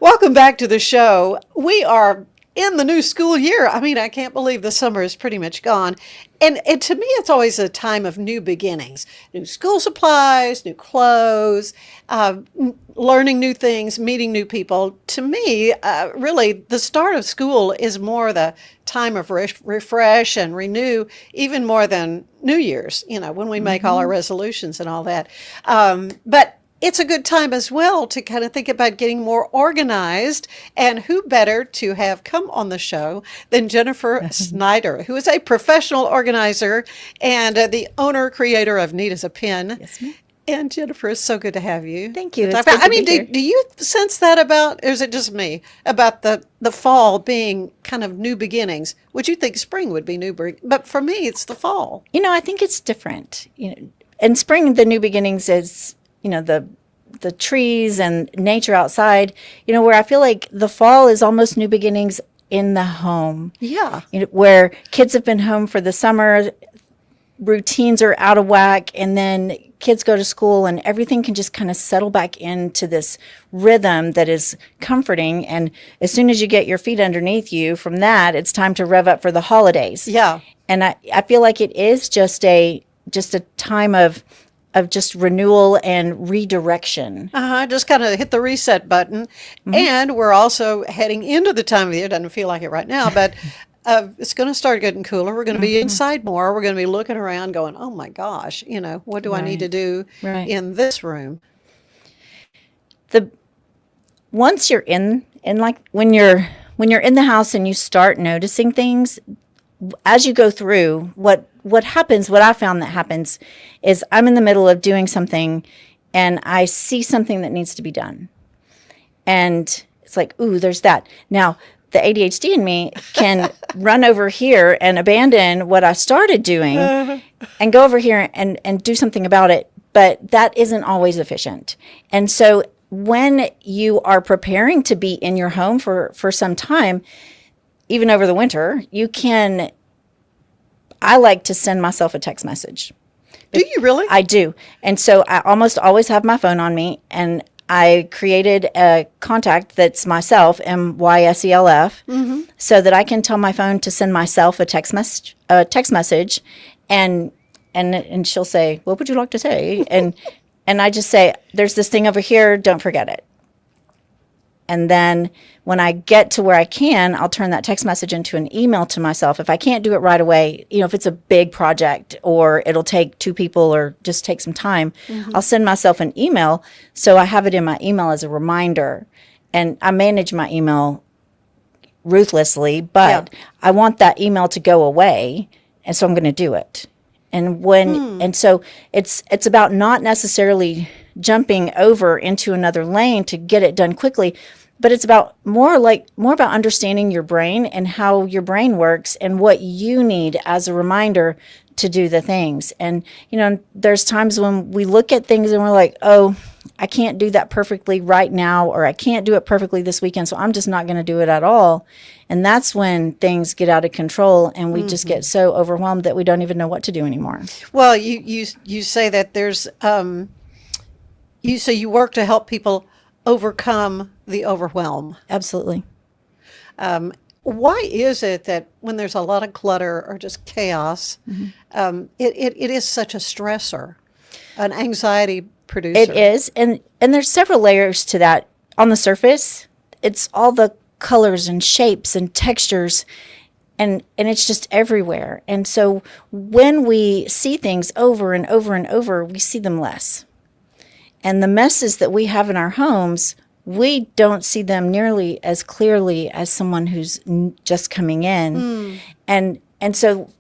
Welcome back to the show. We are in the new school year. I mean, I can't believe the summer is pretty much gone. And to me, it's always a time of new beginnings, new school supplies, new clothes, learning new things, meeting new people. To me, really, the start of school is more the time of refresh and renew, even more than New Year's, when we make all our resolutions and all that. But it's a good time as well to kind of think about getting more organized. And who better to have come on the show than Jennifer Snyder, who is a professional organizer and the owner, creator of Neat as a Pin. Yes, ma'am. And Jennifer, it's so good to have you. Thank you. Do you sense that about, or is it just me, about the fall being kind of new beginnings? Would you think spring would be new? But for me, it's the fall. I think it's different. In spring, the new beginnings is, the trees and nature outside, where I feel like the fall is almost new beginnings in the home. Yeah. Where kids have been home for the summer, routines are out of whack, and then kids go to school and everything can just kind of settle back into this rhythm that is comforting. And as soon as you get your feet underneath you from that, it's time to rev up for the holidays. Yeah. And I feel like it is just a time of just renewal and redirection. Just kind of hit the reset button. And we're also heading into the time of the year. It doesn't feel like it right now, but it's going to start getting cooler. We're going to be inside more. We're going to be looking around going, oh my gosh, what do I need to do in this room? Once you're in like when you're in the house and you start noticing things, as you go through, what I found that happens is I'm in the middle of doing something and I see something that needs to be done. And it's like, ooh, there's that. Now, the ADHD in me can run over here and abandon what I started doing and go over here and do something about it. But that isn't always efficient. And so when you are preparing to be in your home for some time, even over the winter, I like to send myself a text message. Do you really? I do. And so I almost always have my phone on me, and I created a contact that's myself, MYSELF, so that I can tell my phone to send myself a text message, and she'll say, "What would you like to say?" And I just say, "There's this thing over here, don't forget it." And then when I get to where I can, I'll turn that text message into an email to myself. If I can't do it right away, if it's a big project or it'll take two people or just take some time, I'll send myself an email so I have it in my email as a reminder. And I manage my email ruthlessly, but I want that email to go away, and so I'm going to do it. And so it's about not necessarily jumping over into another lane to get it done quickly, but it's about more about understanding your brain and how your brain works and what you need as a reminder to do the things. And there's times when we look at things and we're like, oh, I can't do that perfectly right now, or I can't do it perfectly this weekend, so I'm just not going to do it at all. And that's when things get out of control and we just get so overwhelmed that we don't even know what to do anymore. Well, you say that there's you work to help people overcome the overwhelm. Absolutely. Why is it that when there's a lot of clutter or just chaos, it is such a stressor, an anxiety producer? It is, and there's several layers to that. On the surface, it's all the colors and shapes and textures, and it's just everywhere. And so when we see things over and over and over, we see them less. And the messes that we have in our homes, we don't see them nearly as clearly as someone who's just coming in. And so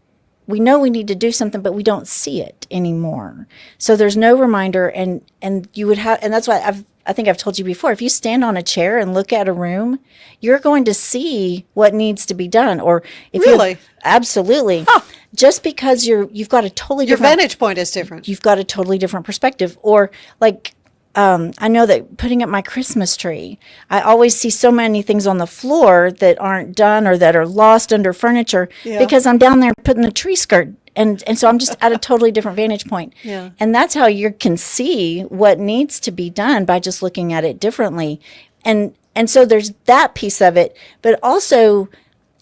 we know we need to do something, but we don't see it anymore. So there's no reminder, and you would have, and that's why I think I've told you before, if you stand on a chair and look at a room, you're going to see what needs to be done. Or if Really? Absolutely. Just because you've got a totally Your different vantage point is different. you've got a totally different perspective. Or like, I know that putting up my Christmas tree, I always see so many things on the floor that aren't done or that are lost under furniture because I'm down there putting the tree skirt. And so I'm just at a totally different vantage point. Yeah. And that's how you can see what needs to be done by just looking at it differently. And and so there's that piece of it, but also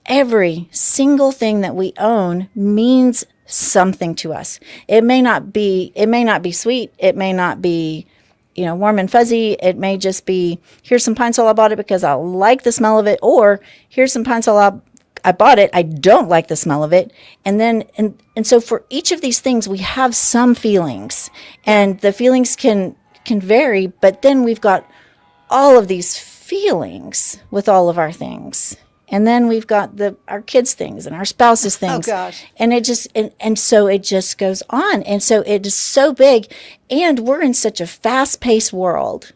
every single thing that we own means something to us. It may not be sweet. It may not be, warm and fuzzy. It may just be, here's some Pine Sol. I bought it because I like the smell of it. Or here's some Pine Sol. I bought it. I don't like the smell of it. And then, and so for each of these things, we have some feelings, and the feelings can vary, but then we've got all of these feelings with all of our things. And then we've got our kids' things and our spouses' things. Oh, gosh. And it just, and so it just goes on. And so it is so big. And we're in such a fast-paced world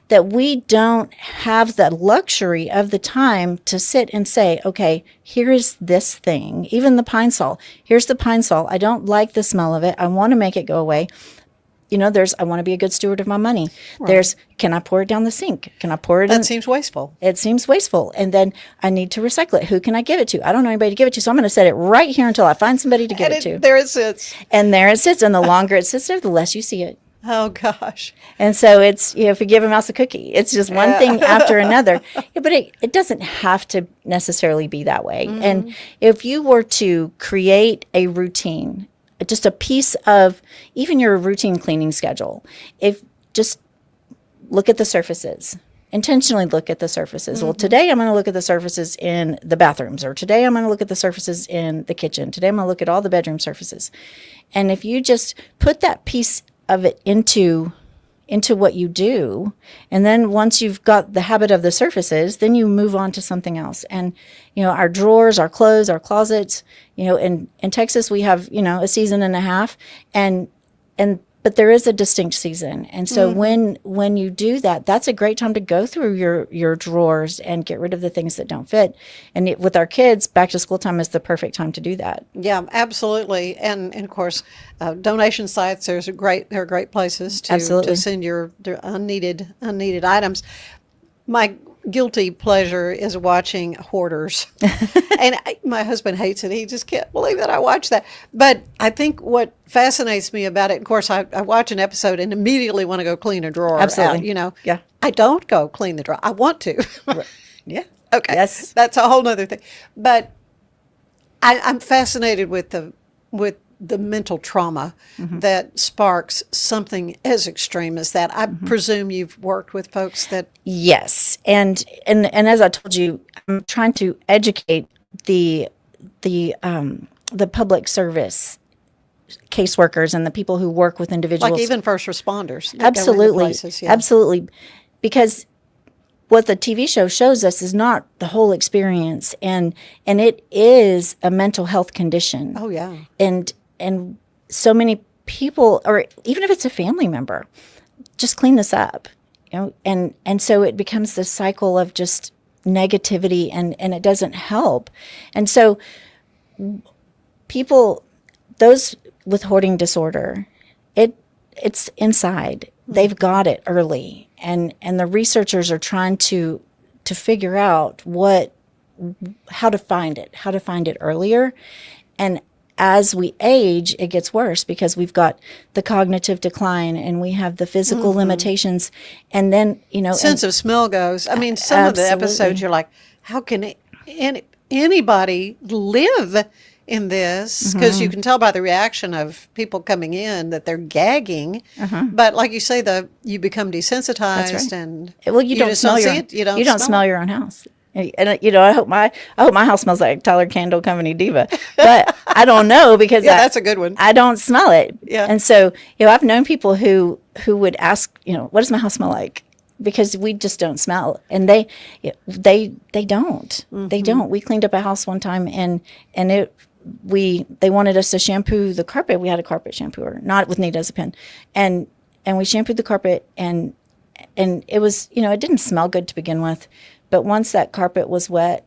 that we don't have the luxury of the time to sit and say, okay, here is this thing, even the Pine Sol. Here's the Pine Sol. I don't like the smell of it. I want to make it go away. I want to be a good steward of my money. Right. Can I pour it down the sink? Can I pour it in? That seems wasteful. It seems wasteful. And then I need to recycle it. Who can I give it to? I don't know anybody to give it to. So I'm going to set it right here until I find somebody to give it to. There it sits. And there it sits. And the longer it sits there, the less you see it. Oh, gosh. And so it's, if you give a mouse a cookie, it's just one thing after another. Yeah, but it doesn't have to necessarily be that way. Mm-hmm. And if you were to create a routine, just a piece of even your routine cleaning schedule, if just look at the surfaces, intentionally look at the surfaces. Mm-hmm. Well, today I'm going to look at the surfaces in the bathrooms, or today I'm going to look at the surfaces in the kitchen. Today I'm going to look at all the bedroom surfaces. And if you just put that piece of it into what you do, and then once you've got the habit of the surfaces, then you move on to something else. And our drawers, our clothes, our closets, in Texas we have a season and a half, but there is a distinct season. And so when you do that, that's a great time to go through your drawers and get rid of the things that don't fit. And with our kids, back to school time is the perfect time to do that. Yeah, absolutely. And of course, donation sites, there are great places to send your unneeded items. My guilty pleasure is watching hoarders. And my husband hates it. He just can't believe that I watch that. But I think what fascinates me about it, of course, I watch an episode and immediately want to go clean a drawer Absolutely. out, Yeah. I don't go clean the drawer. I want to. Yeah. Okay. Yes. That's a whole nother thing. But I'm fascinated with the mental trauma that sparks something as extreme as that. I presume you've worked with folks that... Yes. And as I told you, I'm trying to educate the public service caseworkers and the people who work with individuals. Like even first responders. Absolutely. Places, yeah. Absolutely. Because what the TV show shows us is not the whole experience, and it is a mental health condition. Oh, yeah. And so many people, or even if it's a family member, just clean this up, and so it becomes this cycle of just negativity, and it doesn't help. And so people, those with hoarding disorder, it's inside. They've got it early, and the researchers are trying to figure out how to find it earlier. And as we age, it gets worse because we've got the cognitive decline and we have the physical limitations, and then sense of smell goes. I mean, some of the episodes you're like, how can anybody live in this? Because you can tell by the reaction of people coming in that they're gagging. But like you say, you become desensitized. That's right. And you don't smell you don't smell your own house. And I hope my house smells like Tyler Candle Company Diva, but I don't know because that's a good one. I don't smell it. Yeah. And so I've known people who would ask, what does my house smell like? Because we just don't smell, and they don't. They don't. We cleaned up a house one time, and they wanted us to shampoo the carpet. We had a carpet shampooer, not with Nidazepam, and we shampooed the carpet, and it was it didn't smell good to begin with. But once that carpet was wet,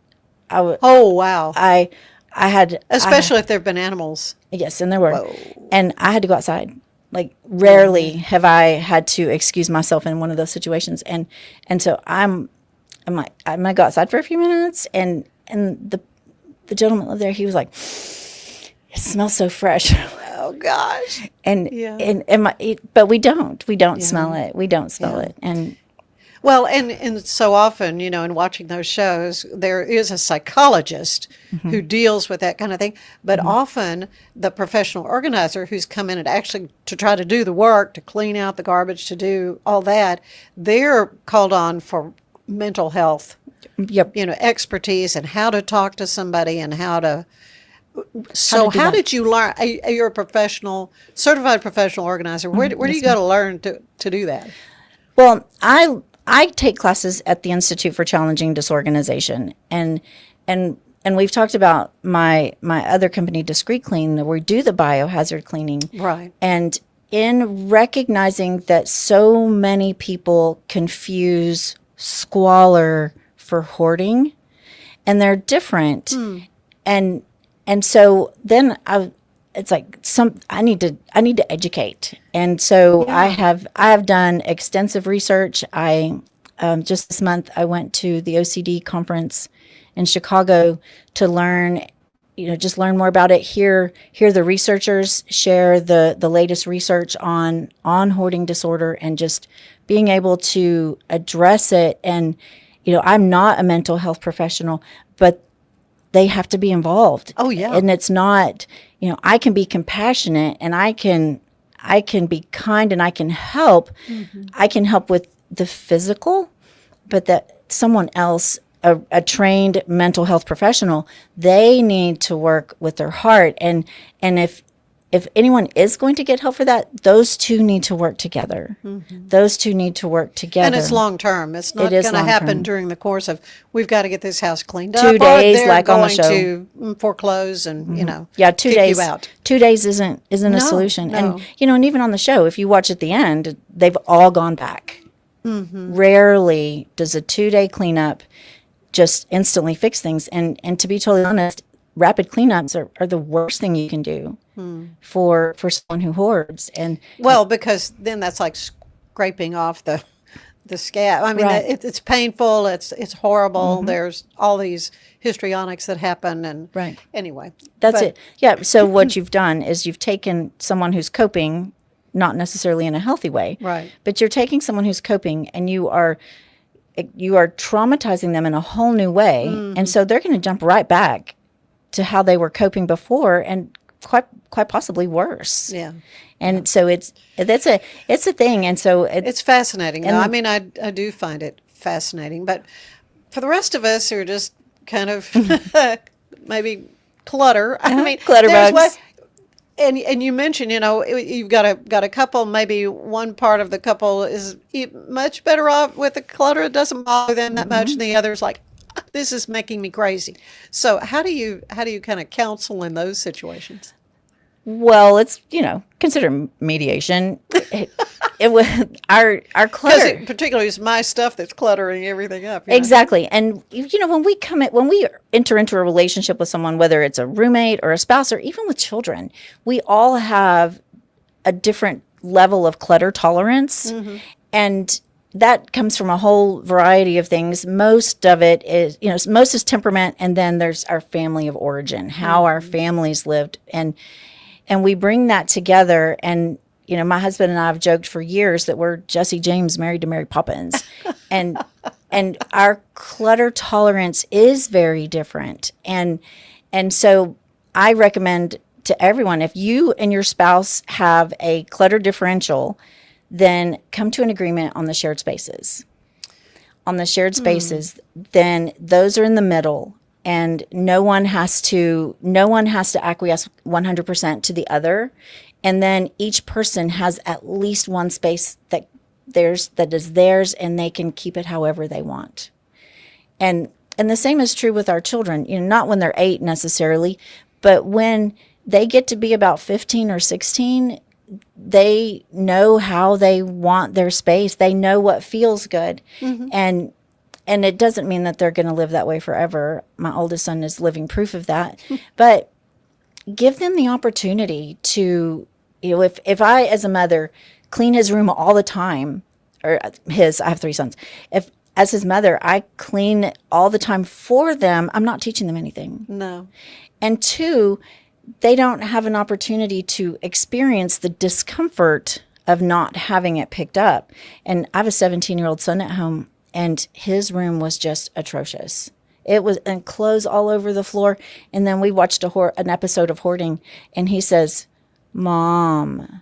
oh, wow. I had... Especially if there have been animals. Yes, and there were. Whoa. And I had to go outside. Like, rarely have I had to excuse myself in one of those situations. And so I'm like, I'm going to go outside for a few minutes. And the gentleman lived there, he was like, it smells so fresh. Oh, gosh. But we don't. We don't smell it. We don't smell it. And... Well, and so often, you know, in watching those shows, there is a psychologist who deals with that kind of thing. But often the professional organizer who's come in and actually to try to do the work, to clean out the garbage, to do all that, they're called on for mental health, Yep. you know, expertise and how to talk to somebody and how to. So do how that. did you learn? You're a professional, certified professional organizer. Where do you go to learn to do that? Well, I take classes at the Institute for Challenging Disorganization, and we've talked about my other company, Discreet Clean, where we do the biohazard cleaning. Right. And in recognizing that so many people confuse squalor for hoarding, and they're different, and so then it's like I need to educate, and so I have done extensive research. I just this month I went to the OCD conference in Chicago to learn, just learn more about it. Hear the researchers share the latest research on hoarding disorder, and just being able to address it. And I'm not a mental health professional, but they have to be involved. Oh, yeah. And it's not, I can be compassionate, and I can be kind, and I can help. I can help with the physical, but that someone else, a trained mental health professional, they need to work with their heart. And if anyone is going to get help for that, those two need to work together. Those two need to work together. And it's long term. It's not going to happen during the course of, we've got to get this house cleaned up. 2 days, or they're like on the show. going to foreclose and, Yeah, 2 kick days. you out. 2 days isn't a solution. No. And even on the show, if you watch at the end, they've all gone back. Rarely does a 2-day cleanup just instantly fix things. And to be totally honest, rapid cleanups are the worst thing you can do for someone who hoards. And Well, because then that's like scraping off the scab. I mean, Right. it's painful. It's horrible. There's all these histrionics that happen. And Right. anyway. that's but- it. Yeah. So what you've done is you've taken someone who's coping, not necessarily in a healthy way, Right. but you're taking someone who's coping, and you are traumatizing them in a whole new way. And so they're going to jump right back to how they were coping before, and quite possibly worse. Yeah. And so it's a thing. And so It's fascinating. Though. I mean, I do find it fascinating. But for the rest of us who are just kind of maybe clutter, I mean, clutter there's bugs. and you mentioned, you've got a couple, maybe one part of the couple is much better off with the clutter. It doesn't bother them that much. And the other's like, this is making me crazy. So how do you kind of counsel in those situations? well, it's consider mediation. It was our clutter. Because particularly it's my stuff that's cluttering everything up. you know? Exactly. And when we enter into a relationship with someone, whether it's a roommate or a spouse or even with children, we all have a different level of clutter tolerance. And that comes from a whole variety of things. Most of it is, most is temperament, and then there's our family of origin, how our families lived, and we bring that together. And my husband and I have joked for years that we're Jesse James married to Mary Poppins, and our clutter tolerance is very different. And so I recommend to everyone, if you and your spouse have a clutter differential, then come to an agreement on the shared spaces. On the shared spaces, then those are in the middle, and no one has to acquiesce 100% to the other. And then each person has at least one space that is theirs, and they can keep it however they want. And the same is true with our children. Not when they're 8 necessarily, but when they get to be about 15 or 16, they know how they want their space. They know what feels good. And it doesn't mean that they're going to live that way forever. My oldest son is living proof of that. But give them the opportunity to, if I, as a mother, clean his room all the time, or I have 3 sons. If, as his mother, I clean all the time for them, I'm not teaching them anything. No. And 2, they don't have an opportunity to experience the discomfort of not having it picked up. And I have a 17-year-old son at home, and his room was just atrocious. It was, and clothes all over the floor. And then we watched an episode of Hoarding, and he says, "Mom,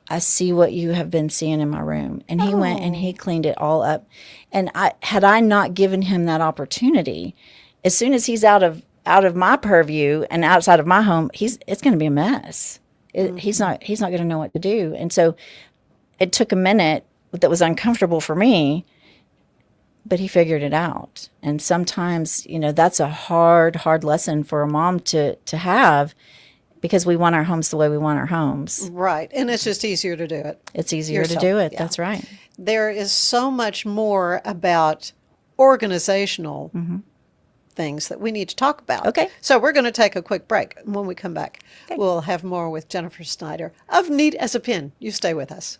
I see what you have been seeing in my room." And he went and he cleaned it all up. And had I not given him that opportunity, as soon as he's out of my purview and outside of my home, it's going to be a mess. He's not going to know what to do. And so it took a minute that was uncomfortable for me, but he figured it out. And sometimes, that's a hard lesson for a mom to have, because we want our homes the way we want our homes. Right. And it's just easier to do it. It's easier yourself. to do it. Yeah. That's right. There is so much more about organizational things that we need to talk about. Okay. So we're going to take a quick break. And when we come back, we'll have more with Jennifer Snyder of Neat as a Pin. You stay with us.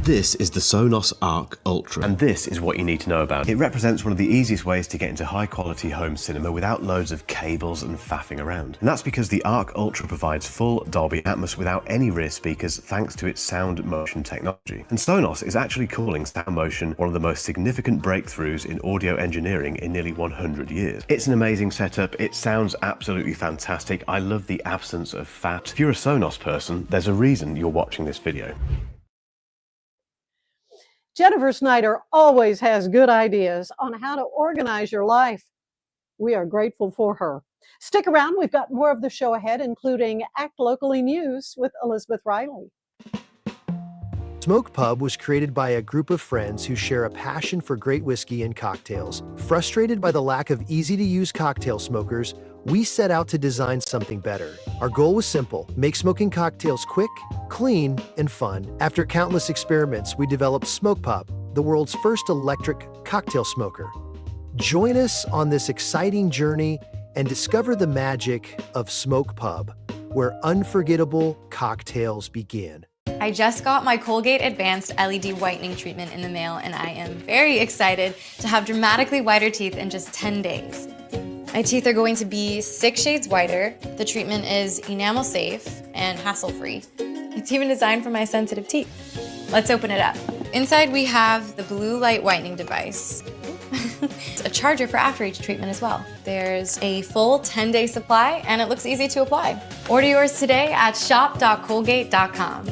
This is the Sonos Arc Ultra. And this is what you need to know about. It represents one of the easiest ways to get into high quality home cinema without loads of cables and faffing around. And that's because the Arc Ultra provides full Dolby Atmos without any rear speakers thanks to its sound motion technology. And Sonos is actually calling sound motion one of the most significant breakthroughs in audio engineering in nearly 100 years. It's an amazing setup. It sounds absolutely fantastic. I love the absence of fat. If you're a Sonos person, there's a reason you're watching this video. Jennifer Snyder always has good ideas on how to organize your life. We are grateful for her. Stick around. We've got more of the show ahead, including Act Locally News with Elizabeth Riley. Smoke Pub was created by a group of friends who share a passion for great whiskey and cocktails. Frustrated by the lack of easy-to-use cocktail smokers, we set out to design something better. Our goal was simple: make smoking cocktails quick, clean, and fun. After countless experiments, we developed Smoke Pub, the world's first electric cocktail smoker. Join us on this exciting journey and discover the magic of Smoke Pub, where unforgettable cocktails begin. I just got my Colgate Advanced LED Whitening Treatment in the mail, and I am very excited to have dramatically whiter teeth in just 10 days. My teeth are going to be 6 shades whiter. The treatment is enamel safe and hassle-free. It's even designed for my sensitive teeth. Let's open it up. Inside we have the blue light whitening device. It's a charger for after-age treatment as well. There's a full 10-day supply, and it looks easy to apply. Order yours today at shop.colgate.com.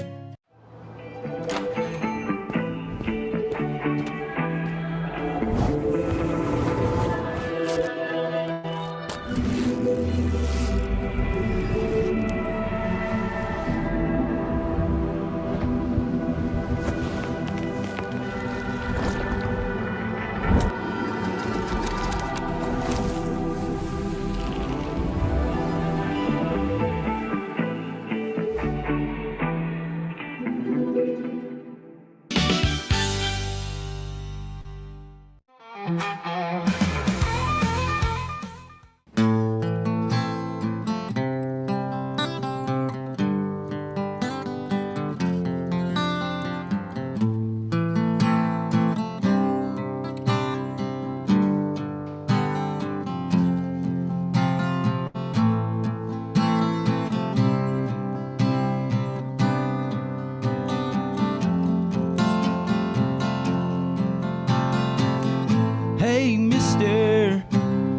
Hey mister,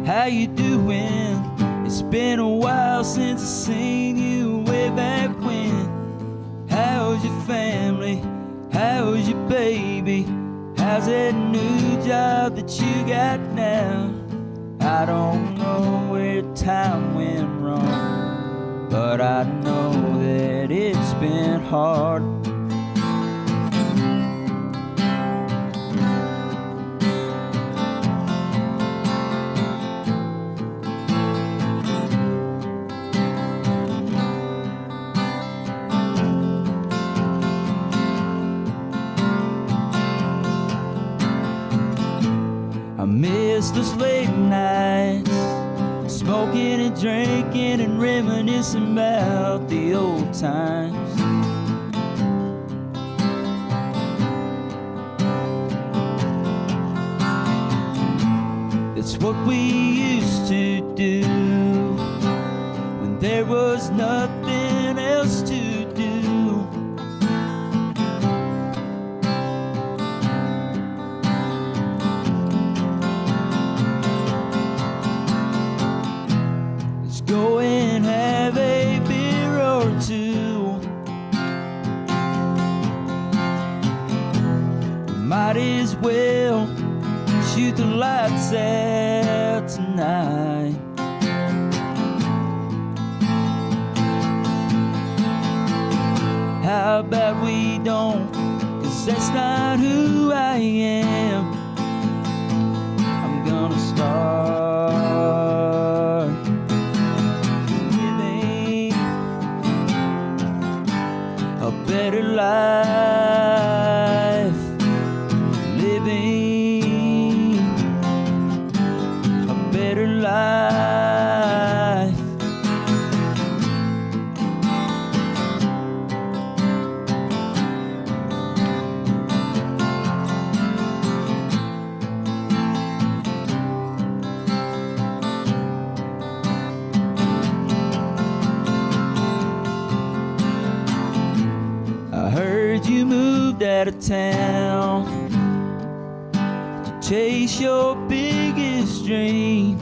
how you doing? It's been a while since I seen you way back when. How's your family? How's your baby? How's that new job that you got now? I don't know where time went wrong, but I know that it's been hard. I miss those late nights, smoking and drinking and reminiscing about the old times. It's what we used to do when there was nothing Might as well shoot the lights out tonight. How about we don't? 'Cause that's not who I am. I'm gonna start living a better life, living a better life. I heard you moved out of town to chase your biggest dream.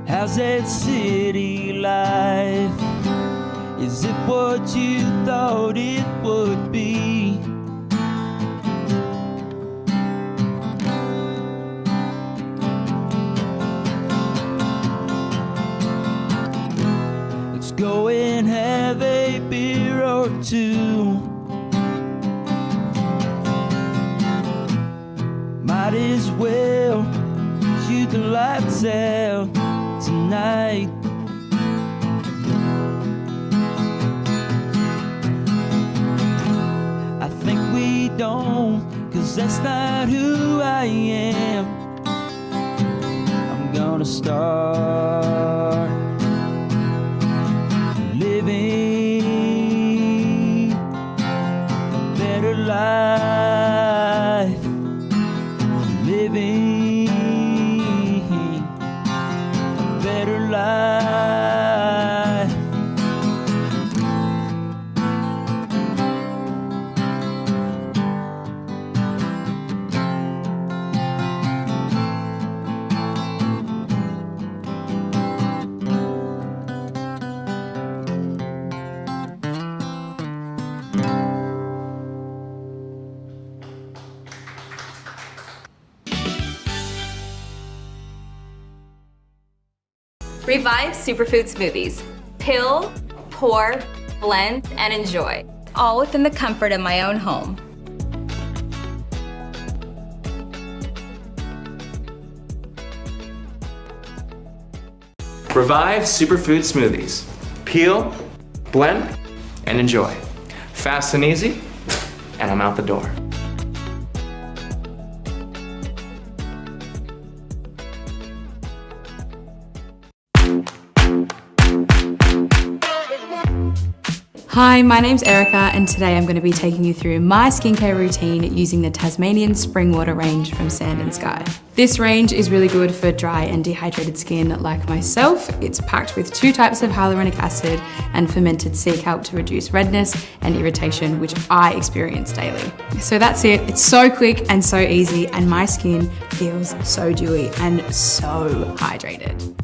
How's that city life? Is it what you thought it would be? Let's go and have a beer or two. Might as well shoot the lights out tonight. I think we don't, 'cause that's not who I am. I'm gonna start living a better life, living a better life. Revive Superfood Smoothies. Pill, pour, blend, and enjoy. All within the comfort of my own home. Revive Superfood Smoothies. Peel, blend, and enjoy. Fast and easy, and I'm out the door. Hi, my name's Erica and today I'm going to be taking you through my skincare routine using the Tasmanian Spring Water range from Sand and Sky. This range is really good for dry and dehydrated skin like myself. It's packed with 2 types of hyaluronic acid and fermented sea kelp to reduce redness and irritation, which I experience daily. So that's it. It's so quick and so easy, and my skin feels so dewy and so hydrated.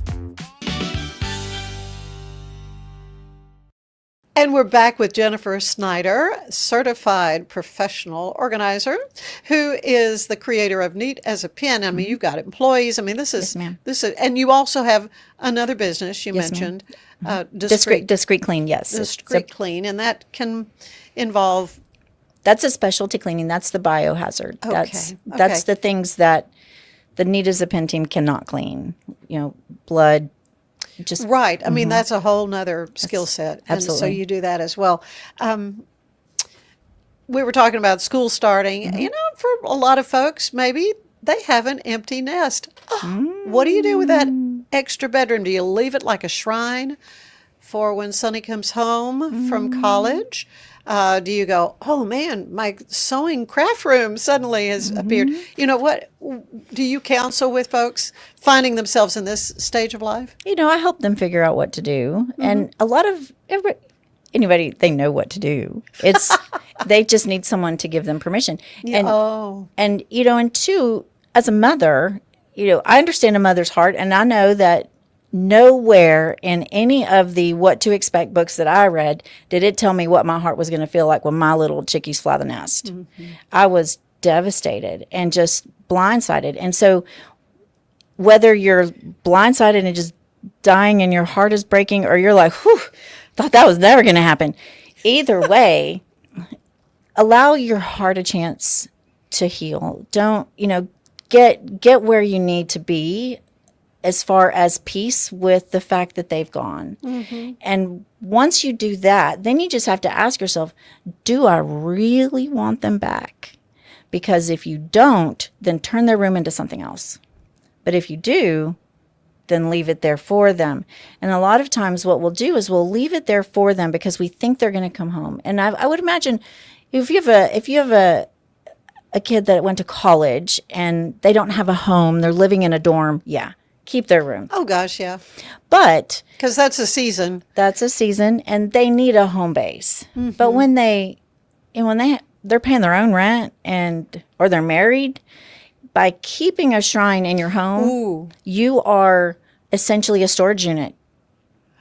And we're back with Jennifer Snyder, certified professional organizer, who is the creator of Neat as a Pin. I mean, you've got employees. I mean, this is, and you also have another business you mentioned, Discreet Clean, yes. Discreet Clean, and that can involve. That's a specialty cleaning. That's the biohazard. Okay. That's the things that the Neat as a Pin team cannot clean. You know, blood. Just right. I mean, that's a whole nother skill set. Absolutely. And so you do that as well. We were talking about school starting. You know, for a lot of folks, maybe they have an empty nest. Oh, what do you do with that extra bedroom? Do you leave it like a shrine for when Sonny comes home from college? Do you go, oh man, my sewing craft room suddenly has appeared? You know, what do you counsel with folks finding themselves in this stage of life? You know, I help them figure out what to do. And a lot of anybody, they know what to do. It's they just need someone to give them permission. Yeah. And you know, and 2, as a mother, you know, I understand a mother's heart, and I know that nowhere in any of the What to Expect books that I read did it tell me what my heart was going to feel like when my little chickies fly the nest. I was devastated and just blindsided. And so whether you're blindsided and just dying and your heart is breaking, or you're like, whew, thought that was never going to happen. Either way, allow your heart a chance to heal. Don't, get where you need to be as far as peace with the fact that they've gone. And once you do that, then you just have to ask yourself, do I really want them back? Because if you don't, then turn their room into something else. But if you do, then leave it there for them. And a lot of times what we'll do is we'll leave it there for them because we think they're going to come home. And I would imagine if you have a kid that went to college and they don't have a home, they're living in a dorm, yeah, keep their room. Oh, gosh, yeah. But because that's a season. That's a season, and they need a home base. But when they're paying their own rent or they're married, by keeping a shrine in your home, you are essentially a storage unit.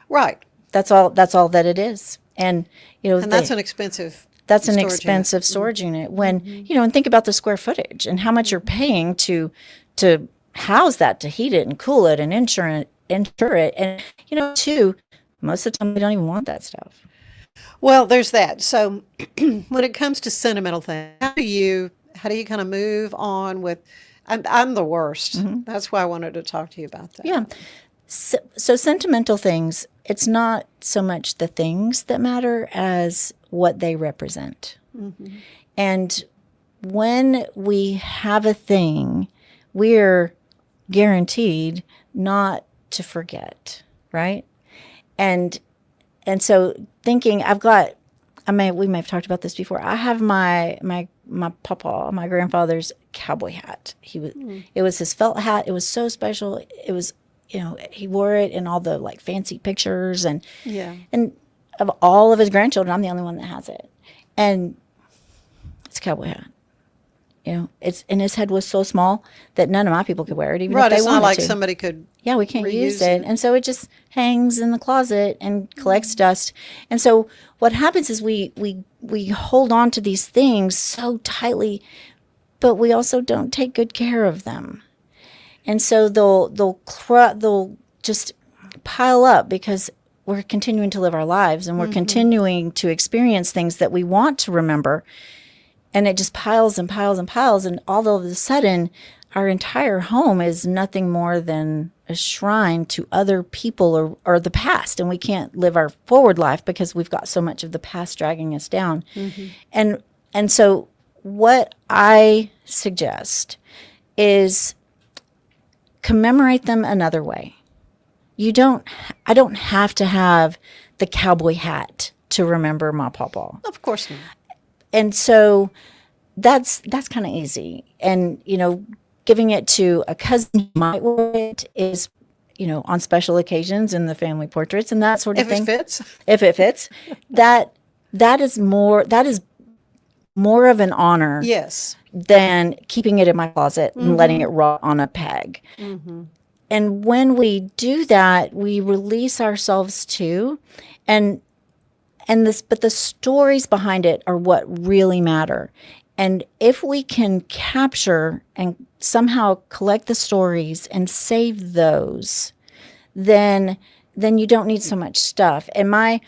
Right. That's all that it is. And that's an expensive storage unit. When and think about the square footage and how much you're paying to house that, to heat it and cool it and insure it. And too, most of the time we don't even want that stuff. Well, there's that. So when it comes to sentimental things, how do you kind of move on with? I'm the worst. That's why I wanted to talk to you about that. Yeah. So sentimental things, it's not so much the things that matter as what they represent. And when we have a thing, we're guaranteed not to forget, right? And so thinking, we may have talked about this before. I have my papa, my grandfather's cowboy hat. It was his felt hat. It was so special. It was, he wore it in all the like fancy pictures and of all of his grandchildren, I'm the only one that has it. And it's a cowboy hat. And his head was so small that none of my people could wear it, even if they wanted to. Right, it's not like somebody could. Yeah, we can't use it. And so it just hangs in the closet and collects dust. And so what happens is we hold on to these things so tightly, but we also don't take good care of them. And so they'll just pile up because we're continuing to live our lives and we're continuing to experience things that we want to remember. And it just piles and piles and piles. And all of a sudden, our entire home is nothing more than a shrine to other people or the past. And we can't live our forward life because we've got so much of the past dragging us down. And so what I suggest is commemorate them another way. I don't have to have the cowboy hat to remember my papa. Of course not. And so that's kind of easy. And, giving it to a cousin who might wear it is, on special occasions in the family portraits and that sort of thing. If it fits. That is more of an honor. Yes. Than keeping it in my closet and letting it rot on a peg. And when we do that, we release ourselves too. But the stories behind it are what really matter. And if we can capture and somehow collect the stories and save those, then you don't need so much stuff. And my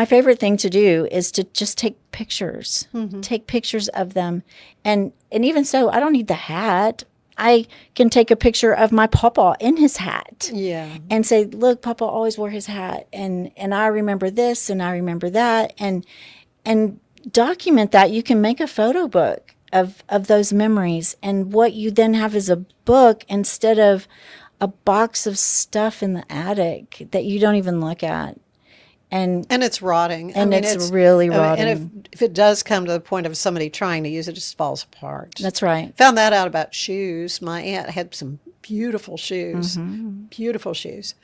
favorite thing to do is to just take pictures, take pictures of them. And even so, I don't need the hat. I can take a picture of my papa in his hat. Yeah. And say, look, papa always wore his hat. And I remember this and I remember that. And document that. You can make a photo book of those memories. And what you then have is a book instead of a box of stuff in the attic that you don't even look at. And it's rotting. And it's really rotting. And if it does come to the point of somebody trying to use it, it just falls apart. That's right. Found that out about shoes. My aunt had some beautiful shoes. Beautiful shoes.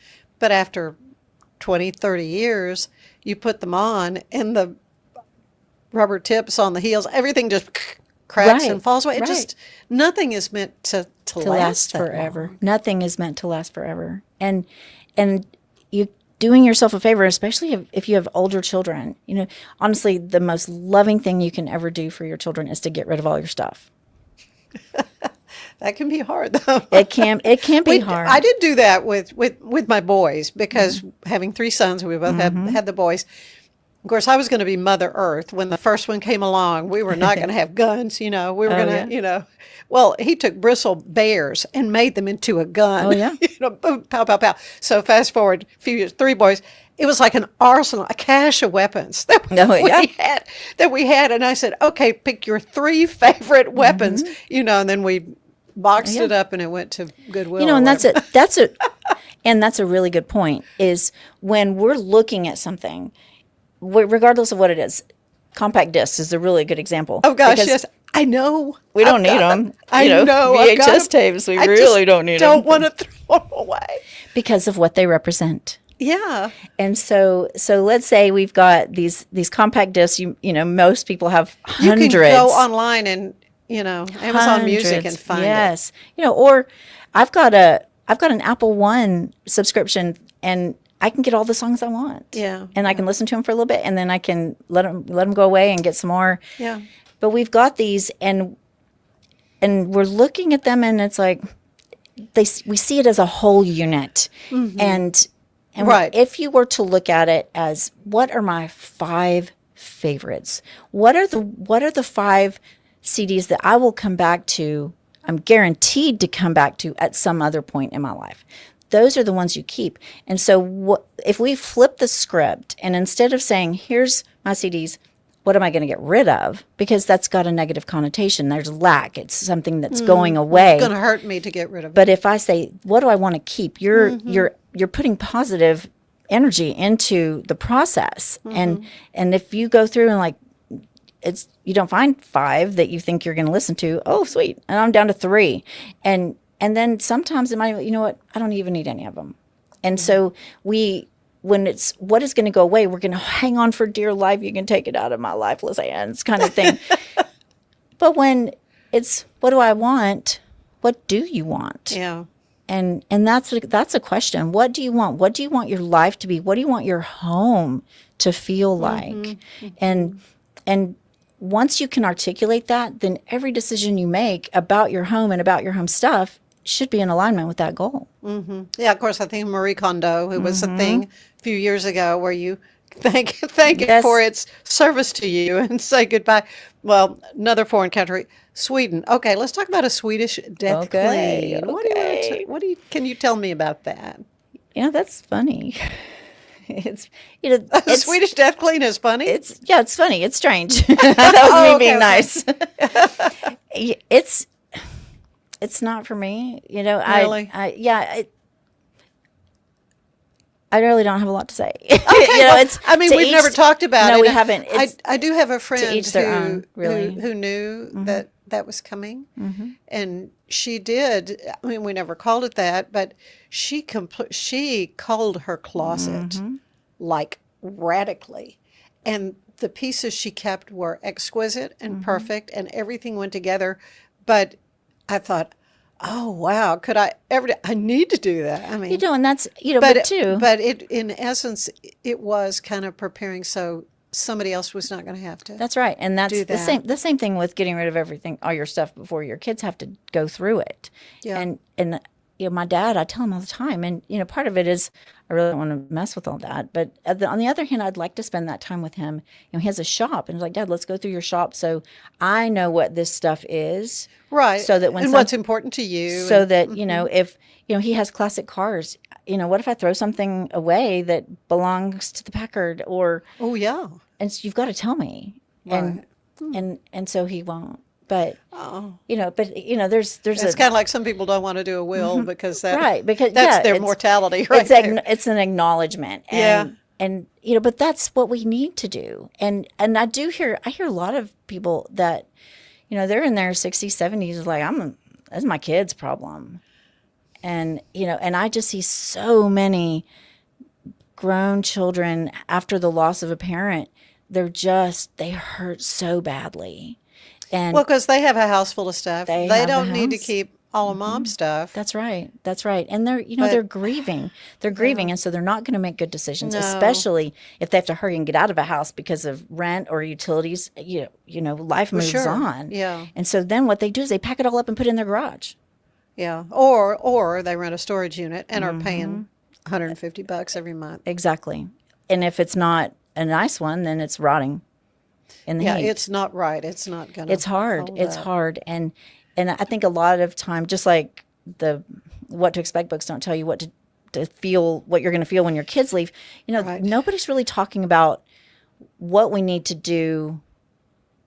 But after 20, 30 years, you put them on and the rubber tips on the heels, everything just cracks and falls away. It just, nothing is meant to last forever. Nothing is meant to last forever. And and you doing yourself a favor, especially if you have older children. Honestly, the most loving thing you can ever do for your children is to get rid of all your stuff. That can be hard, though. It can be hard. I did do that with my boys because having 3 sons, we both had the boys. Of course, I was going to be Mother Earth when the first one came along. We were not going to have guns, We were going to, Well, he took bristle bears and made them into a gun. Oh, yeah. Boom, pow, pow, pow. So fast forward a few years, 3 boys. It was like an arsenal, a cache of weapons that we had. And I said, okay, pick your 3 favorite weapons, and then we boxed it up and it went to Goodwill. And that's a really good point, is when we're looking at something, regardless of what it is. Compact discs is a really good example. Oh gosh, yes, I know. We don't need them. I know. VHS tapes, we really don't need them. Don't want to throw them away because of what they represent. Yeah. And so let's say we've got these compact discs. Most people have hundreds. You can go online and Amazon Music and find it. Yes. Or I've got an Apple One subscription, and I can get all the songs I want. Yeah. And I can listen to them for a little bit, and then I can let them go away and get some more. Yeah. But we've got these, and we're looking at them, and it's like we see it as a whole unit. And right. If you were to look at it as, what are my 5 favorites? What are the 5 CDs that I will come back to? I'm guaranteed to come back to at some other point in my life. Those are the ones you keep. And so if we flip the script, and instead of saying, here's my CDs, what am I going to get rid of? Because that's got a negative connotation. There's lack. It's something that's going away. It's going to hurt me to get rid of it. But if I say, what do I want to keep? You're putting positive energy into the process. And if you go through and you don't find 5 that you think you're going to listen to, oh, sweet. And I'm down to 3. And then sometimes it might, I don't even need any of them. And so when it's what is going to go away, we're going to hang on for dear life. You can take it out of my lifeless hands kind of thing. But when it's, what do I want? What do you want? Yeah. And that's a question. What do you want? What do you want your life to be? What do you want your home to feel like? And once you can articulate that, then every decision you make about your home and about your home stuff should be in alignment with that goal. Yeah, of course, I think Marie Kondo, who was a thing a few years ago where you thank it for its service to you and say goodbye. Well, another foreign country, Sweden. Okay, let's talk about a Swedish death clean. What can you tell me about that? That's funny. It's Swedish death clean is funny. It's funny. It's strange. That was me being nice. It's not for me. Really? I really don't have a lot to say. Okay, we've never talked about it. No, we haven't. I do have a friend who knew that was coming, and she did. I mean, we never called it that, but she culled her closet like radically, and the pieces she kept were exquisite and perfect, and everything went together. But I thought, oh wow, could I ever? I need to do that. I mean, and that's but it in essence, it was kind of preparing so somebody else was not going to have to. That's right, and that's the same thing with getting rid of everything, all your stuff before your kids have to go through it. Yeah, and my dad, I tell him all the time, and part of it is I really don't want to mess with all that, but on the other hand, I'd like to spend that time with him. He has a shop, and he's like, Dad, let's go through your shop so I know what this stuff is, right? So that what's important to you, so that if he has classic cars, what if I throw something away that belongs to the Packard or and so you've got to tell me, right. and so he won't. But there's it's kind of like some people don't want to do a will because that's their mortality, right? It's an acknowledgement, and but that's what we need to do. And I hear a lot of people that they're in their 60s, 70s, like that's my kid's problem, and and I just see so many grown children after the loss of a parent, they hurt so badly. And because they have a house full of stuff. They don't need to keep all of mom's stuff. That's right. That's right. And they're, But- they're grieving. They're grieving. And so they're not going to make good decisions, No. especially if they have to hurry and get out of a house because of rent or utilities. Life moves sure. on. Yeah. And so then what they do is they pack it all up and put it in their garage. Yeah. Or they rent a storage unit and are paying $150 every month. Exactly. And if it's not a nice one, then it's rotting in the Yeah, heat. it's not right. It's not going to It's hard. It's hard. And I think a lot of time, just like the What to Expect books don't tell you what to feel, what you're going to feel when your kids leave. Right. Nobody's really talking about what we need to do,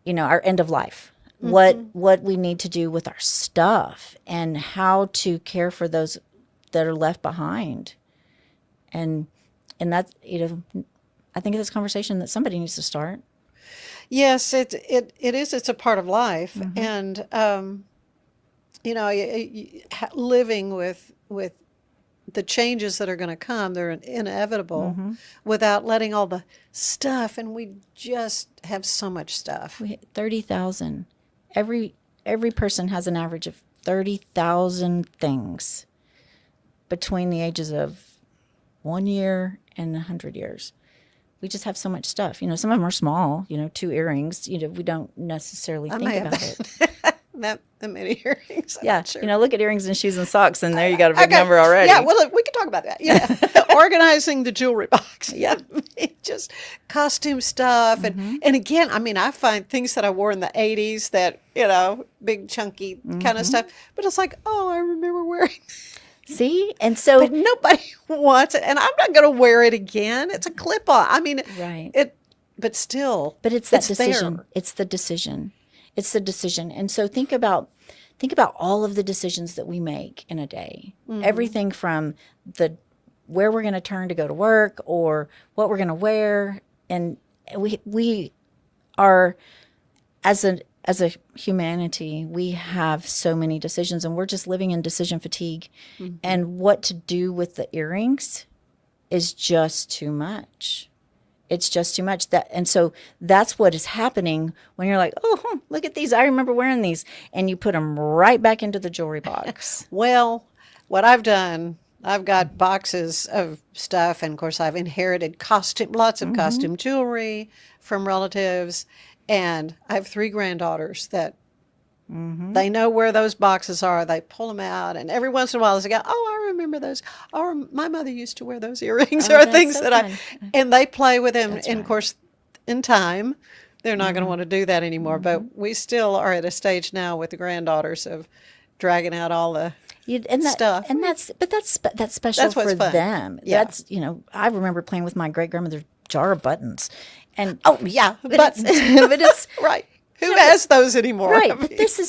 our end of life, what we need to do with our stuff and how to care for those that are left behind. And that's, I think it's a conversation that somebody needs to start. Yes, it is. It's a part of life, and living with the changes that are going to come, they're inevitable, without letting all the stuff. And we just have so much stuff. We 30,000. Every person has an average of 30,000 things between the ages of 1 year and 100 years. We just have so much stuff. Some of them are small, 2 earrings. We don't necessarily think about it. that many earrings. I'm Yeah. not sure. Look at earrings and shoes and socks, and there you got a big number already. Yeah, well, look, we can talk about that. Yeah. Organizing the jewelry box. Yeah. Just costume stuff. And again, I find things that I wore in the 80s that, big chunky kind of stuff. But it's like, oh, I remember wearing See? And so but nobody wants it. And I'm not going to wear it again. It's a clip-on. Right. But still. But it's that there. decision. It's the decision. It's the decision. And so think about all of the decisions that we make in a day. Everything from where we're going to turn to go to work or what we're going to wear. And we are, as a humanity, we have so many decisions, and we're just living in decision fatigue. And what to do with the earrings is just too much. It's just too much. And so that's what is happening when you're like, oh, look at these. I remember wearing these. And you put them right back into the jewelry box. Well, what I've done, I've got boxes of stuff. And of course, I've inherited lots of costume jewelry from relatives. And I have 3 granddaughters that they know where those boxes are. They pull them out. And every once in a while, they go, oh, I remember those. Or my mother used to wear those earrings. Or things so that fun. and they play with them. That's And of course, in time, they're not going to want to do that anymore. But we still are at a stage now with the granddaughters of dragging out all the stuff. And that's special That's what's for fun. them. Yeah. That's, I remember playing with my great grandmother's jar of buttons. And Oh, yeah. But but it's right. Who has those anymore? right. I But mean, this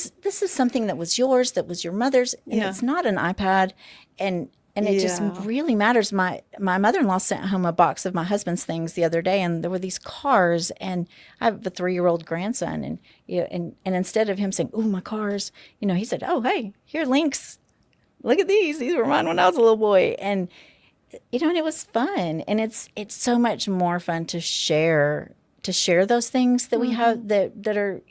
is something that was yours, that was your mother's, and Yeah. it's not an iPad, and it just Yeah. really matters. My mother-in-law sent home a box of my husband's things the other day, and there were these cars, and I have a 3-year-old grandson, and and instead of him saying, "Oh, my cars," he said, "Oh, hey, here, Lynx, look at these. These were mine when I was a little boy," and and it was fun, and it's so much more fun to share those things that we have that are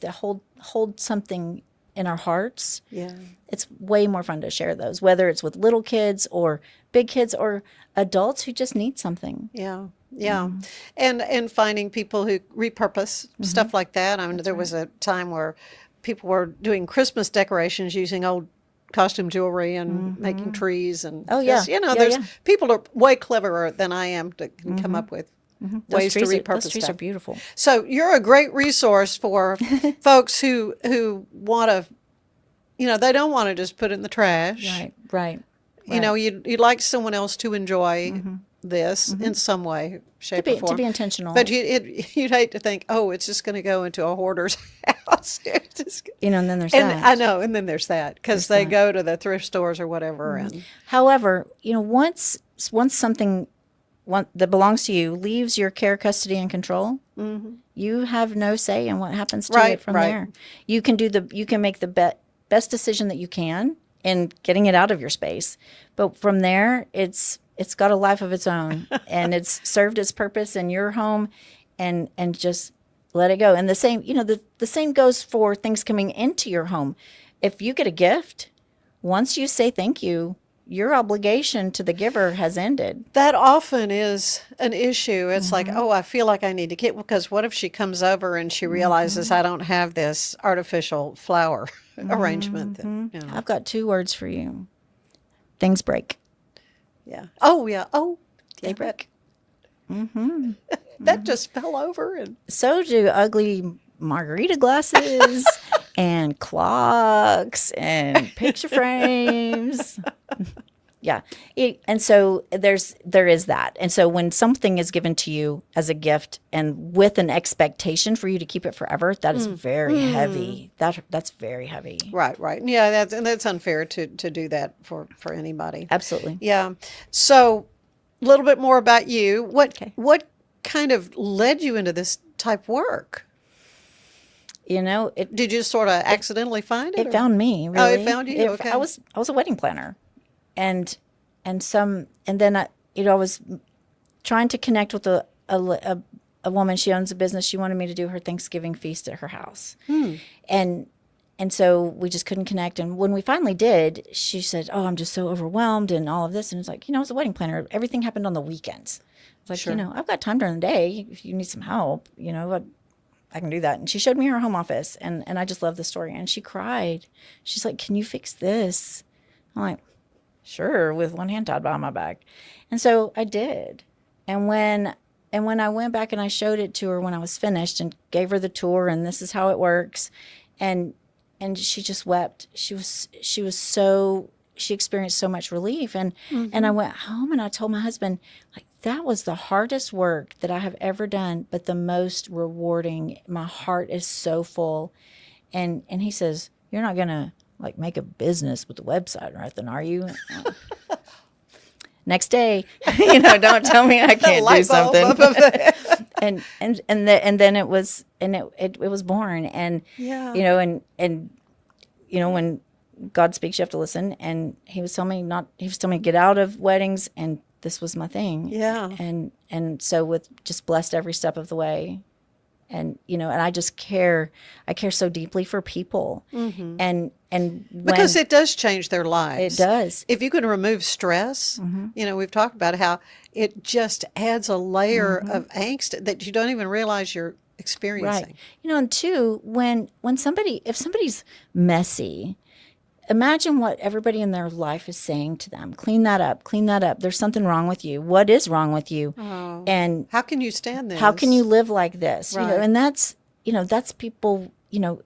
that hold something in our hearts. yeah. It's way more fun to share those, whether it's with little kids or big kids or adults who just need something. Yeah, yeah, and finding people who repurpose stuff like that. There was a time where people were doing Christmas decorations using old costume jewelry and making trees and Oh, yeah. there's people are way cleverer than I am to can come up with ways to repurpose Those trees stuff. are beautiful. So you're a great resource for folks who want to, they don't want to just put it in the trash. Right. You'd like someone else to enjoy this in some way, shape, or form. To be intentional. But you'd hate to think, oh, it's just going to go into a hoarder's house. And then there's And that. I know, and then there's that because they go to the thrift stores or whatever. And However, once something that belongs to you leaves your care, custody, and control, you have no say in what happens to it from there. You can make the best decision that you can in getting it out of your space, but from there, it's got a life of its own, and it's served its purpose in your home, and just let it go. And the same, the same goes for things coming into your home. If you get a gift, once you say thank you, your obligation to the giver has ended. That often is an issue. It's like, Mm-hmm. oh, I feel like I need to get, because what if she comes over and she realizes I don't have this artificial flower arrangement? That, you know, I've got 2 words for you. Things break. yeah. Oh, yeah. Oh, They yeah. break. That just fell over. And So do ugly margarita glasses and clocks and picture frames. Yeah. And so there is that. And so when something is given to you as a gift and with an expectation for you to keep it forever, that is very heavy. That's very heavy. right. Yeah, that's unfair to do that for anybody. Absolutely. Yeah. So a little bit more about you. Okay. What kind of led you into this type work? You know, Did you sort of accidentally find it? it or- found me, Oh, really. it found you? Okay. I was a wedding planner. And then I was trying to connect with a woman. She owns a business. She wanted me to do her Thanksgiving feast at her house. And so we just couldn't connect. And when we finally did, she said, "Oh, I'm just so overwhelmed and all of this." And it's like, as a wedding planner, everything happened on the weekends. It's like, Sure. I've got time during the day. If you need some help, I can do that. And she showed me her home office, and I just love the story. And she cried. She's like, "Can you fix this?" I'm like, "Sure," with one hand tied behind my back. And so I did. And when I went back and I showed it to her when I was finished and gave her the tour, and this is how it works, and she just wept. She experienced so much relief. And I went home and I told my husband, like, that was the hardest work that I have ever done, but the most rewarding. My heart is so full. And he says, "You're not going to like make a business with the website or nothing, are you?" Next day, don't tell me I can't do Light bulb something. and then it was born. And Yeah. when God speaks, you have to listen. And he was telling me to get out of weddings, and this was my thing. Yeah. And so with just blessed every step of the way. And I care so deeply for people. And Because it does change their lives. It does. If you can remove stress, we've talked about how it just adds a layer of angst that you don't even realize you're experiencing. Right. And two, if somebody's messy, imagine what everybody in their life is saying to them. Clean that up. There's something wrong with you. What is wrong with you? Oh. And How can you stand this? how can you live like this? Right. And that's people,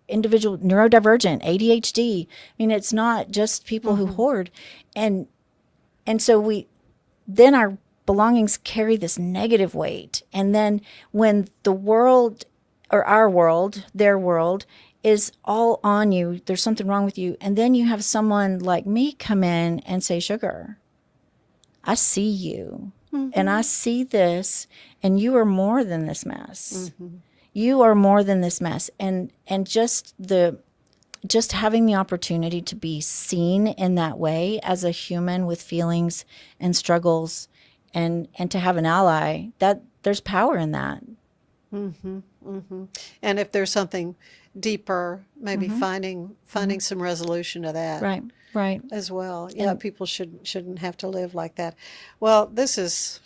individual neurodivergent, ADHD. I mean, it's not just people who hoard. And so then our belongings carry this negative weight. And then when the world, or our world, their world, is all on you, there's something wrong with you, and then you have someone like me come in and say, "Sugar, I see you, and I see this, and you are more than this mess. You are more than this mess." And just having the opportunity to be seen in that way as a human with feelings and struggles, and to have an ally, that there's power in that. And if there's something deeper, maybe finding some resolution to that. Right. As well. Yeah, people shouldn't have to live like that. Well, this is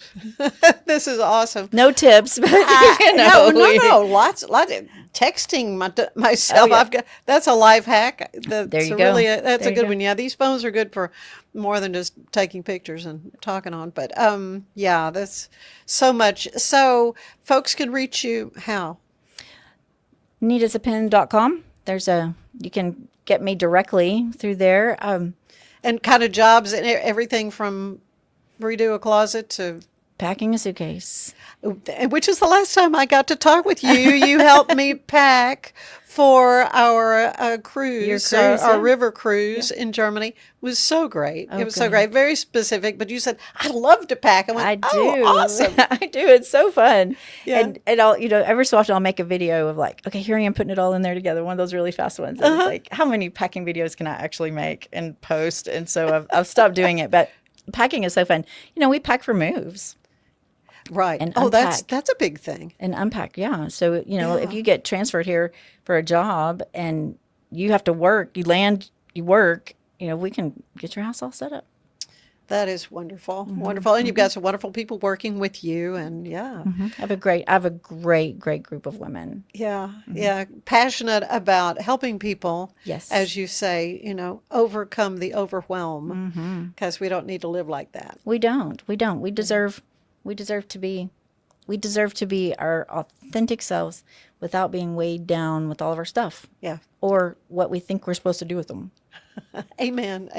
this is awesome. No tips, but No. Lots of texting myself. Oh, yeah. That's a life hack. There you go. Really that's There a you good go. one. Yeah, these phones are good for more than just taking pictures and talking on. But yeah, that's so much. So folks can reach you how? needasapin.com. You can get me directly through there. And kind of jobs and everything from redo a closet to Packing a suitcase. which is the last time I got to talk with you. You helped me pack for our cruise, Your cruise, our yeah. river cruise in Germany. It was so great. It was so good. great. Very specific, but you said, "I love to pack." I went, I do. "Oh, awesome." I do. It's so fun. Yeah. And I'll, every so often I'll make a video of like, okay, here I am putting it all in there together. One of those really fast ones. And it's like, how many packing videos can I actually make and post? And so I've stopped doing it, but packing is so fun. We pack for moves. Right. And that's unpack. a big thing. And unpack, yeah. So, if you get transferred here for a job and you have to work, you land, you work, we can get your house all set up. That is wonderful, wonderful, and you've got some wonderful people working with you, and I have a great group of women. yeah, passionate about helping people. Yes. As you say, overcome the overwhelm, because we don't need to live like that. We don't. We deserve to be our authentic selves without being weighed down with all of our stuff. Yeah. Or what we think we're supposed to do with them. Amen.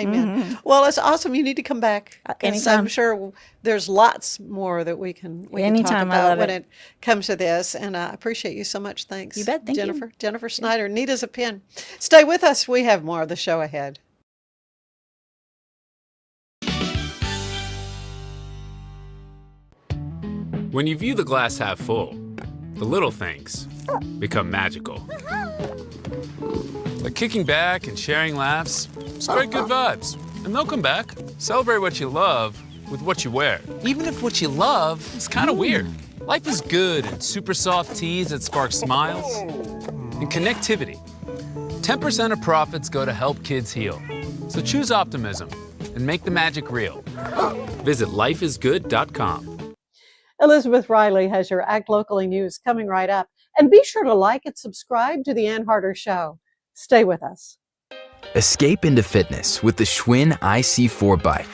Well, it's awesome. You need to come back. 'Cause Anytime. I'm sure there's lots more that we can talk Anytime. I about love when it. it comes to this. And I appreciate you so much. Thanks. You bet. Thank you. Jennifer. Jennifer Snyder, neat as a pin. Stay with us. We have more of the show ahead. When you view the glass half full, the little things become magical. Like kicking back and sharing laughs, spread good vibes, and they'll come back. Celebrate what you love with what you wear, even if what you love is kind of weird. Life is good in super soft tees that spark smiles and connectivity. 10% of profits go to help kids heal. So choose optimism and make the magic real. Visit lifeisgood.com. Elizabeth Riley has your Act Locally news coming right up. And be sure to like and subscribe to The Ann Harder Show. Stay with us. Escape into fitness with the Schwinn IC4 bike,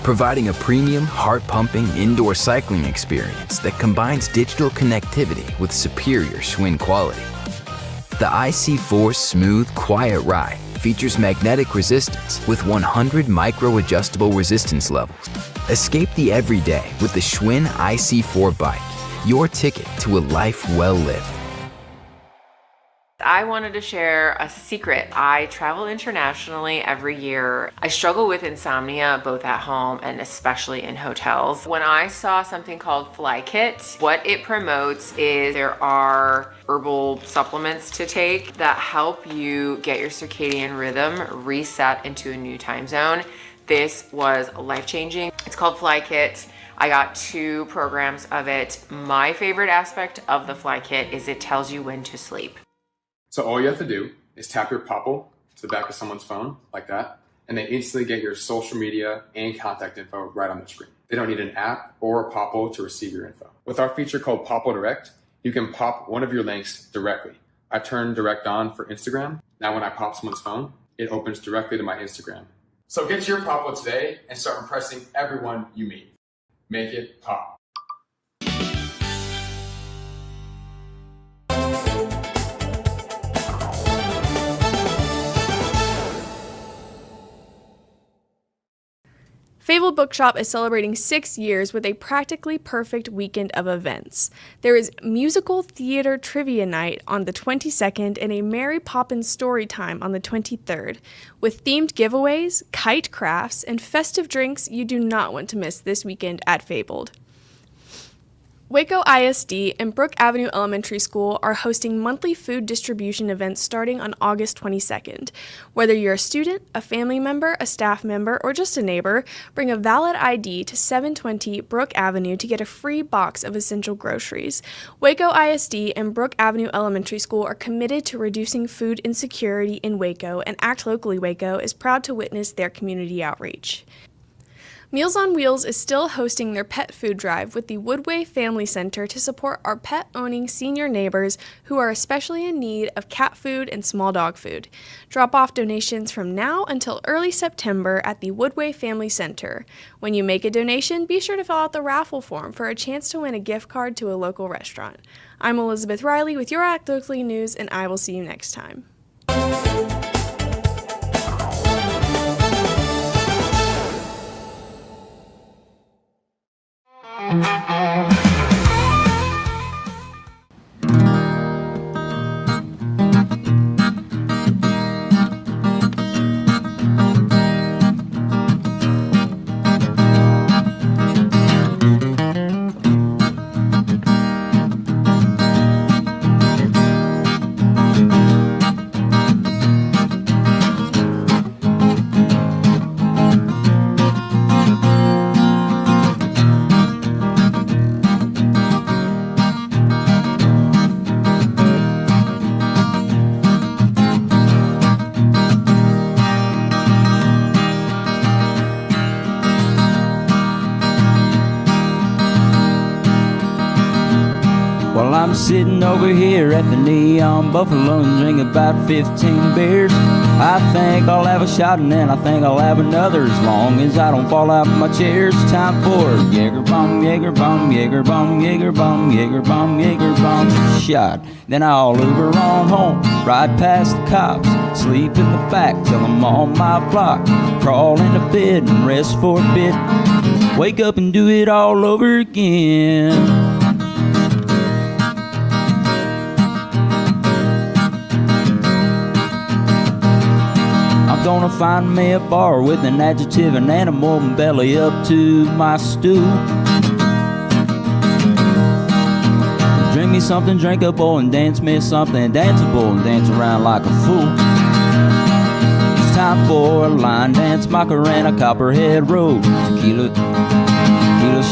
providing a premium, heart-pumping indoor cycling experience that combines digital connectivity with superior Schwinn quality. The IC4's smooth, quiet ride features magnetic resistance with 100 micro-adjustable resistance levels. Escape the everyday with the Schwinn IC4 bike, your ticket to a life well lived. I wanted to share a secret. I travel internationally every year. I struggle with insomnia both at home and especially in hotels. When I saw something called Fly Kit, what it promotes is there are herbal supplements to take that help you get your circadian rhythm reset into a new time zone. This was life-changing. It's called Fly Kit. I got 2 programs of it. My favorite aspect of the Fly Kit is it tells you when to sleep. So all you have to do is tap your Popple to the back of someone's phone, like that, and they instantly get your social media and contact info right on the screen. They don't need an app or a Popple to receive your info. With our feature called Popple Direct, you can pop one of your links directly. I turned Direct on for Instagram. Now when I pop someone's phone, it opens directly to my Instagram. So get your Popple today and start impressing everyone you meet. Make it pop. Fabled Bookshop is celebrating 6 years with a practically perfect weekend of events. There is musical theater trivia night on the 22nd and a Mary Poppins story time on the 23rd, with themed giveaways, kite crafts, and festive drinks you do not want to miss this weekend at Fabled. Waco ISD and Brook Avenue Elementary School are hosting monthly food distribution events starting on August 22nd. Whether you're a student, a family member, a staff member, or just a neighbor, bring a valid ID to 720 Brook Avenue to get a free box of essential groceries. Waco ISD and Brook Avenue Elementary School are committed to reducing food insecurity in Waco, and Act Locally Waco is proud to witness their community outreach. Meals on Wheels is still hosting their pet food drive with the Woodway Family Center to support our pet-owning senior neighbors who are especially in need of cat food and small dog food. Drop off donations from now until early September at the Woodway Family Center. When you make a donation, be sure to fill out the raffle form for a chance to win a gift card to a local restaurant. I'm Elizabeth Riley with your Act Locally News, and I will see you next time. I'm sitting over here at the Neon Buffalo and drinking about 15 beers. I think I'll have a shot and then I think I'll have another as long as I don't fall out of my chair. It's time for Jaeger bomb, Jaeger bomb, Jaeger bomb, Jaeger bomb, Jaeger bomb, Jaeger bomb shot. Then I'll Uber on home, ride past the cops, sleep in the back till I'm on my block, crawl into bed and rest for a bit, wake up and do it all over again. Gonna find me a bar with an adjective and animal and belly up to my stool. Drink me something drinkable and dance me something danceable and dance around like a fool. It's time for a line dance, Macarena, Copperhead Road, tequila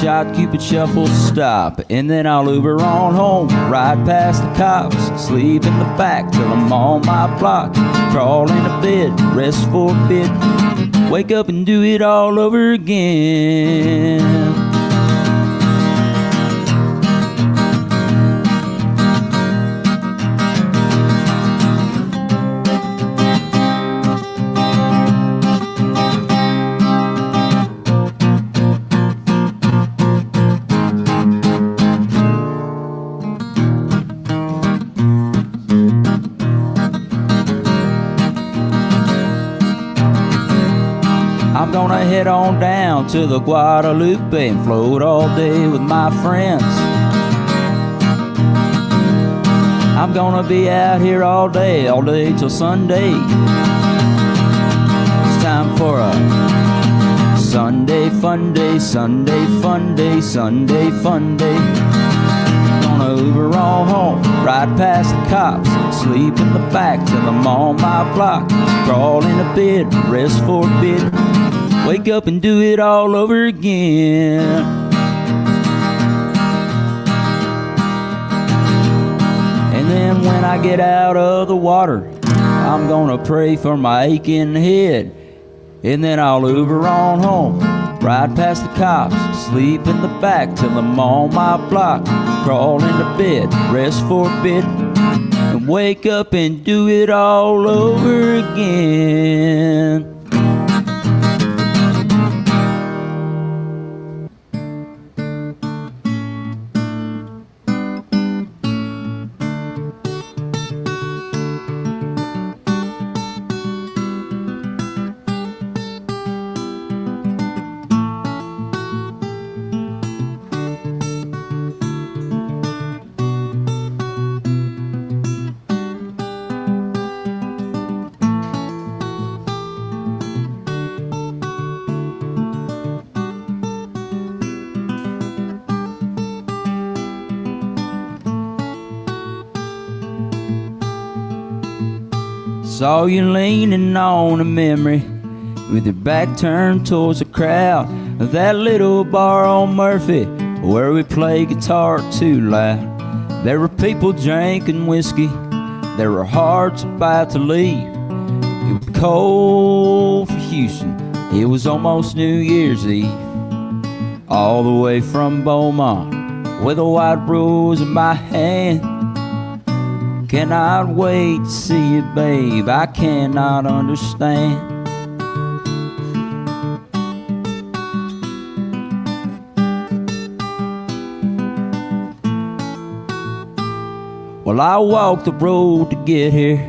shot, Cupid shuffle, stop, and then I'll Uber on home, ride past the cops, sleep in the back till I'm on my block, crawl into bed, rest for a bit, wake up and do it all over again. I'm gonna head on down to the Guadalupe and float all day with my friends. I'm gonna be out here all day till Sunday. It's time for a Sunday fun day, Sunday fun day, Sunday fun day. Gonna Uber on home, ride past the cops, sleep in the back till I'm on my block, crawl into bed, rest for a bit, wake up and do it all over again. And then when I get out of the water, I'm gonna pray for my aching head. And then I'll Uber on home, ride past the cops, sleep in the back till I'm on my block, crawl into bed, rest for a bit, and wake up and do it all over again. Saw you leaning on a memory with your back turned towards the crowd of that little bar on Murphy where we play guitar too loud. There were people drinking whiskey, there were hearts about to leave. It was cold for Houston, it was almost New Year's Eve. All the way from Beaumont with a white rose in my hand. Cannot wait to see you, babe, I cannot understand. Well, I walked the road to get here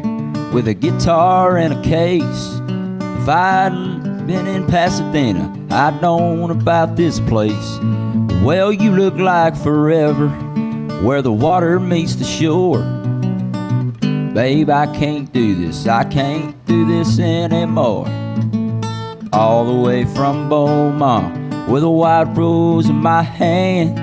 with a guitar and a case. If I'd been in Pasadena, I'd known about this place. Well, you look like forever where the water meets the shore. Babe, I can't do this, I can't do this anymore. All the way from Beaumont with a white rose in my hand.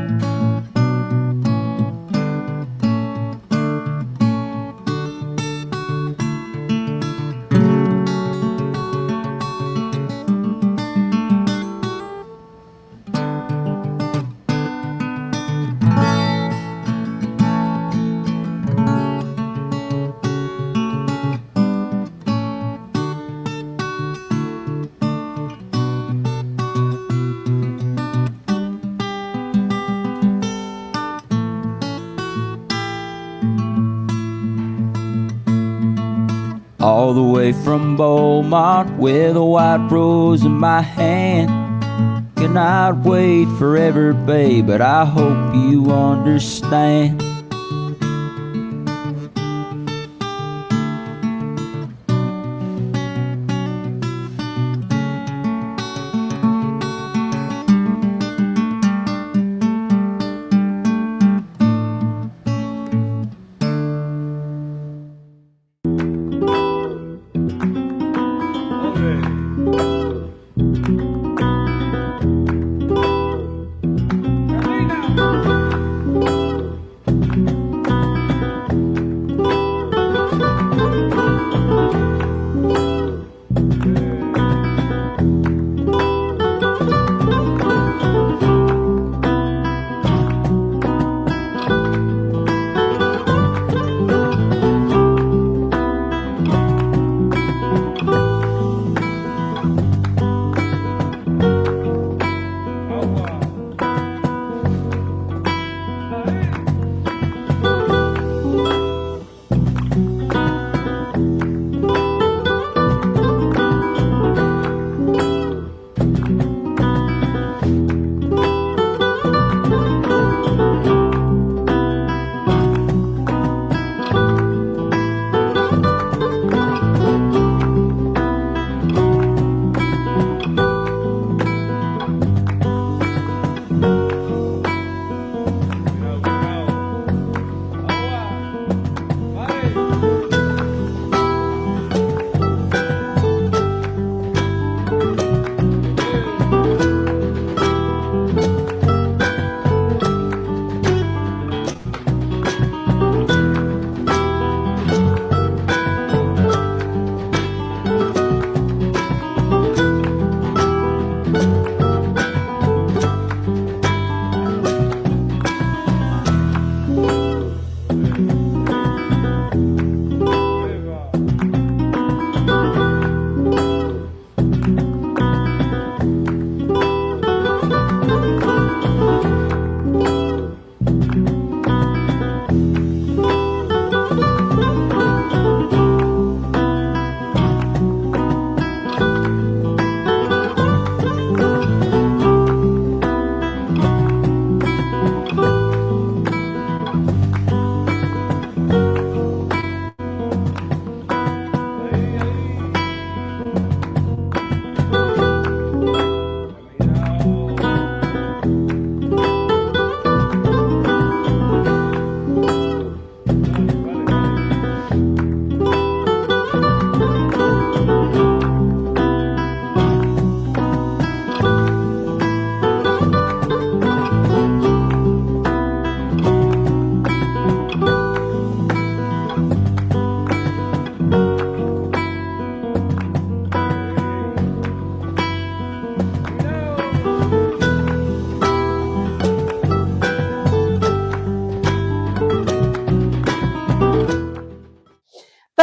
all the way from Beaumont with a white rose in my hand. Cannot wait forever, babe, but I hope you understand.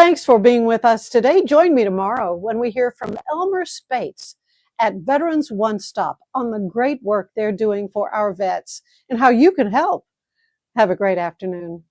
Thanks for being with us today. Join me tomorrow when we hear from Elmer Spates at Veterans One Stop on the great work they're doing for our vets and how you can help. Have a great afternoon.